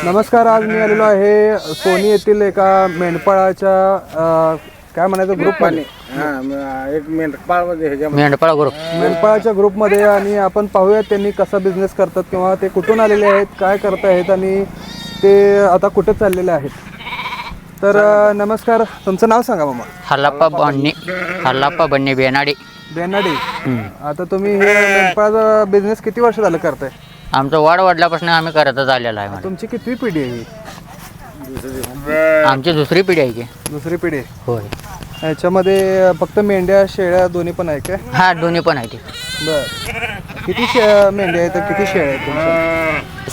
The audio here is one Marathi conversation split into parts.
नमस्कार. आज मी आलेलो आहे सोनी येथील एका मेंढपाळाच्या काय म्हणायचं ग्रुपमध्ये, एक मेंढपाळमध्ये मेंढपाळाच्या ग्रुपमध्ये, आणि आपण पाहूया त्यांनी कसा बिझनेस करतात किंवा ते कुठून आलेले आहेत, काय करत आहेत आणि ते आता कुठे चाललेले आहेत. तर नमस्कार, तुमचं नाव सांगा मामा. हल्लाप्पा बन्नी बेनाडी. आता तुम्ही हे मेंढपाळाचा बिझनेस किती वर्ष झालं करताय? आमचं वाढ वाढल्यापासून आम्ही करतच आलेला आहे. तुमची कितवी पिढी आहे ही? आमची दुसरी पिढी आहे की. दुसरी पिढी. होय. ह्याच्यामध्ये फक्त मेंढ्या शेळ्या दोन्ही पण आहे काय? हा, दोन्ही पण आहे. बर. किती मेंढ्या आहेत, किती शेळ्या आहेत तुमच्या?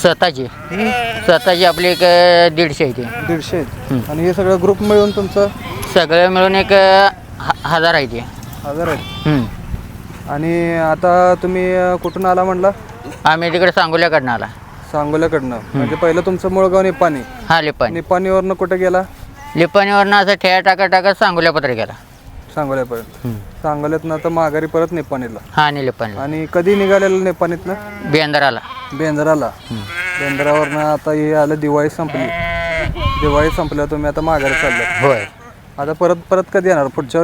स्वतःची आपली एक 150 आहे ती. 150 आहेत. आणि हे सगळं ग्रुप मिळून तुमचं सगळं मिळून एक 1000 आहे ती. 1000 आहेत. आणि आता तुम्ही कुठून आला म्हणला? आम्ही तिकडे सांगोल्याकडनं आला. सांगोल्याकडनं. म्हणजे पहिलं तुमचं मुळगाव निपाणी. हा, लिपाणी. निपाणीवरनं कुठे गेला? लिपाणीवरनं असं ठेया टाकत सांगोल्यापत्र गेला. सांगोल्यापर्यंत. सांगोल्यातनं आता माघारी परत निपाणीला. हा, आणि लिपाणी. आणि कधी निघालेलं निपाणीतनं? बेंद्राला. बेंद्रावरनं आता हे आलं, दिवाळी संपली. दिवाळी संपल्यावर तुम्ही आता माघारी चालले. होय. आता परत कधी येणार? पुढच्या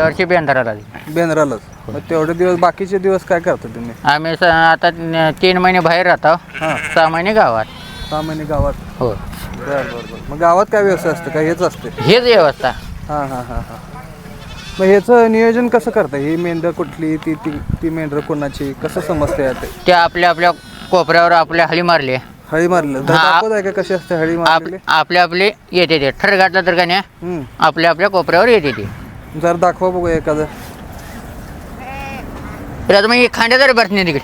वर्षी बेंद्राला. बेंद्रालाच. मग तेवढे दिवस, बाकीचे दिवस काय करता तुम्ही? आम्ही आता 3 महिने बाहेर राहतो. 6 महिने गावात. 6 महिने गावात. हो. बरं. मग गावात काय व्यवसाय असतं? काय हेच असते? हेच व्यवस्था. हां. मग ह्याचं नियोजन कसं करतं? ही मेंढर कुठली, ती मेंढर कोणाची, कसं समजते ते आपल्या कोपऱ्यावर आपल्या हळी मारली. हळी मारलं दाखवत आहे का कशी असते हळी मारली? आपले येते ते ठर गाठलं तर का नाही, आपल्या कोपऱ्यावर येते ते. जर दाखवा बघू एखादं. मग खांद्या जर भरत नाही तिकडे,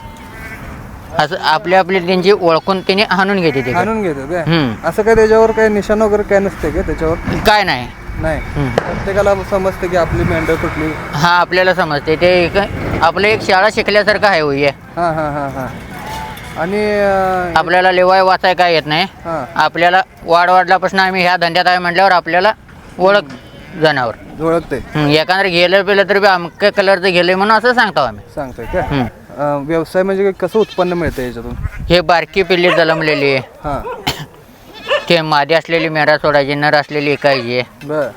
असं आपली त्यांची ओळखून त्याने हाणून घेते ते. हाणून घेते काय? असं काय त्याच्यावर काय निशाण वगैरे काय नसते का त्याच्यावर? काय नाही. प्रत्येकाला समजते की आपली मेंढर कुठली. हा, आपल्याला समजते ते. आपलं एक शाळा शिकल्यासारखं आहे होई. हां. आणि आपल्याला लिवाय वाचाय काय येत नाही. आपल्याला वाढल्यापासून आम्ही ह्या धंद्यात आहे म्हटल्यावर आपल्याला ओळख जनावर ओळखते. एखादं गेलं पेलं तरी अमक्या कलरचं गेले म्हणून असं सांगतो आम्ही. सांगतोय काय? व्यवसाय म्हणजे कसं उत्पन्न मिळतं याच्यातून? हे बारकी पिल्ली जलमलेली, ते मादी असलेली मेढा सोडायची, नर असलेली एकायची. बर.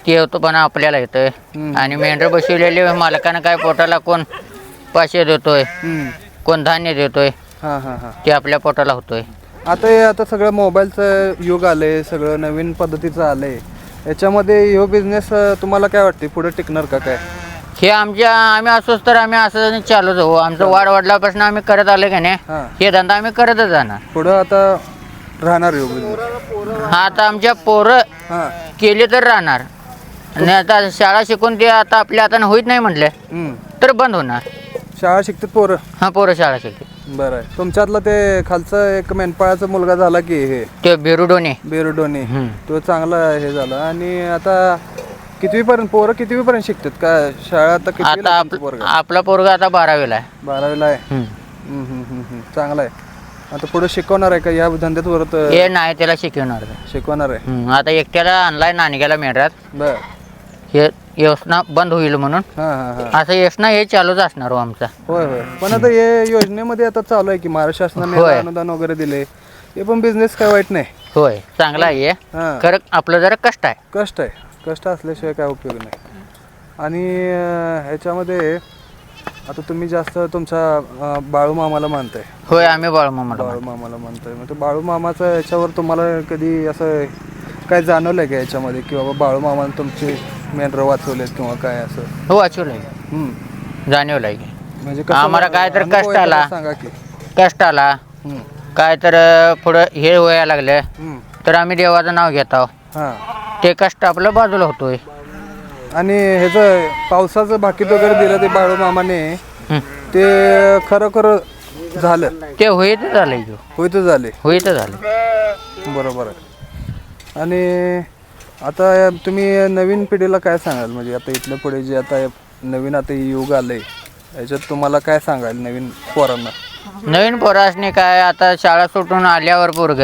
ते होतं पण आपल्याला येतोय. आणि मेंढर बसवलेली मालकानं काय पोटाला कोण पैसे देतोय, कोण धान्य देतोय, ते आपल्या पोटाला होतोय. आता सगळं मोबाईलचं युग आलंय, सगळं नवीन पद्धतीचं आलंय. याच्यामध्ये ह्यो बिझनेस तुम्हाला काय वाटते पुढे टिकणार का काय? हे आम्ही असोच तर आम्ही असं चालूच हो. आमचं वाढल्यापासून आम्ही करत आले का नाही, हे धंदा आम्ही करतच जाणार. पुढं आता राहणार ह्यो बिझनेस. आता आमच्या पोरं केले तर राहणार. आणि आता शाळा शिकून ते आता आपल्या हाताने होईत नाही म्हटले तर बंद होणार. शाळा शिकतात पोरं? हा, पोरं शाळा शिकते. बरं आहे. तुमच्यातला ते खालचं एक मेंढपाळाचा मुलगा झाला की हे ते बेरुडोने, तो चांगला हे झाला. आणि आता पोरं कितवीपर्यंत शिकतात का शाळा? आता आपला पोरगा आता 12वीला आहे. 12वीला आहे. चांगला आहे. आता पुढे शिकवणार आहे का या धंद्यात परत? हे नाही, त्याला शिकवणार आहे. आता एकट्याला आणलाय नाणग्याला मेढ्यात. बर. हे योजना बंद होईल म्हणून असं योजना हे चालूच असणार हो आमचा. होय. पण आता हे योजनेमध्ये आता चालू आहे की महाराष्ट्र शासनाने अनुदान वगैरे दिले. हे पण बिझनेस काय वाईट नाही. होय, चांगला आहे. खरं आपलं जरा कष्ट आहे. कष्ट असल्याशिवाय काय उपयोग नाही. आणि ह्याच्यामध्ये आता तुम्ही जास्त तुमचा बाळूमामाला मानताय? होय, आम्ही बाळूमामाला मानतोय. मग बाळूमामाचं याच्यावर तुम्हाला कधी असं काय जाणवलंय का याच्यामध्ये की बाबा बाळूमामाने तुमची मेंढरं वाचवलेत किंवा काय असं? हो, वाचवलंय, जाणवलंय. म्हणजे आम्हाला काय तर सांगा की. कष्ट आला काय तर पुढं हे व्हायला लागलं तर आम्ही देवाचं नाव घेतो. ते कष्ट आपलं बाजूला होतोय. आणि ह्याचं पावसाचं भाकीत वगैरे दिलं ते बाळूमामाने, ते खरोखर झालं? ते होईत झाले. बरोबर आहे. आणि आता तुम्ही नवीन पिढीला काय सांगाल? म्हणजे आता इथलं पुढे जे आता नवीन आता युग आलंय याच्यात तुम्हाला काय सांगाल नवीन पोरांना? नवीन पोरासने काय, आता शाळा सुटून आल्यावर पोरग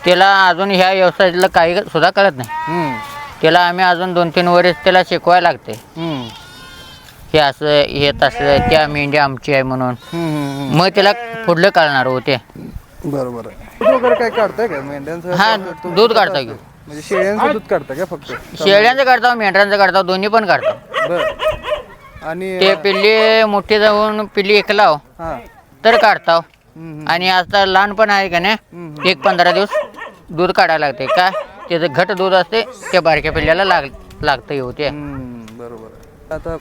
त्याला अजून ह्या व्यवसायातलं काही सुद्धा कळत नाही. त्याला आम्ही अजून 2-3 वर्ष त्याला शिकवायला लागते. हे असं, हे तसं, त्या मेंढ्या आमची आहे म्हणून. मग त्याला पुढलं कळणार होते. बरोबर आहे. दूध वगैरे काय काढताय का मेंढ्यांचं? हा, दूध काढता की. म्हणजे शेळ्यांचं दूध काढता का फक्त? शेळ्यांचं काढतो, मेंढरांचं काढतो, दोन्ही पण काढतो. बर. आणि ते पिल्ली मोठी जाऊन पिल्ली एकलाव हा. तर काढतो. हम्म, आणि आता लहान पण आहे का नाही, एक 15 दिवस दूध काढायला लागते. काय त्याचं घट दूध असते, त्या बारक्या पिल्ल्याला लागतं होते. बरोबर आहे. आता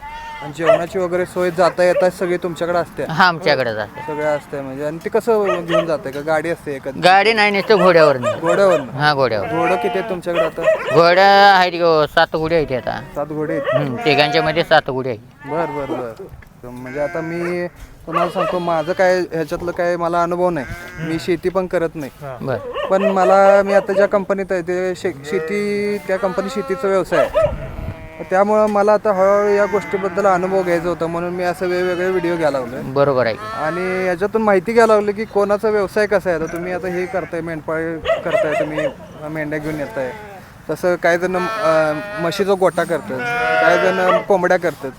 जेवणाची वगैरे सोय जाता येता सगळी तुमच्याकडे असते? हा, आमच्याकडेच असते. सगळे असते म्हणजे. आणि ते कसं घेऊन जाते का गाडी असते एखादी? गाडी नाही, नुसतं घोड्यावर. घोड्यावर? हा, घोड्यावर. घोडं किती आहेत तुमच्याकडे आता? घोड्या आहेत की 7 घोडे आहेत आता. 7 घोडे आहेत? तिघांच्या मध्ये 7 घोडे आहेत. बर बर बर. म्हणजे आता मी तुम्हाला सांगतो, माझं काय ह्याच्यातलं काय मला अनुभव नाही. मी शेती पण करत नाही. बर. पण मी आता ज्या कंपनीत आहे ते शेती, त्या कंपनी शेतीचा व्यवसाय आहे. त्यामुळं मला आता हळूहळू या गोष्टीबद्दल अनुभव घ्यायचा होता, म्हणून मी असं वेगवेगळे व्हिडिओ घ्यायला लागलोय. बरोबर आहे. आणि याच्यातून माहिती घ्यायला लागली की कोणाचा व्यवसाय कसा आहे. आता तुम्ही आता हे करताय, मेंढपाळ करताय, तुम्ही मेंढ्या घेऊन येताय. तसं काही जण म्हशीचा गोटा करतात, काही जण कोंबड्या करतात.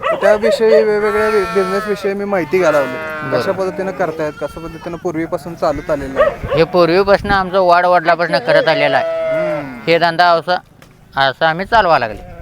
तर त्याविषयी वेगवेगळ्या बिझनेस विषयी मी माहिती घ्यायला लागलो. कशा पद्धतीनं करतायत, कशा पद्धतीनं पूर्वीपासून चालत आलेलं आहे. हे पूर्वीपासून आमचं वाढ वडिलापासून करत आलेलं आहे. हे धंदा असं आम्ही चालवा लागले.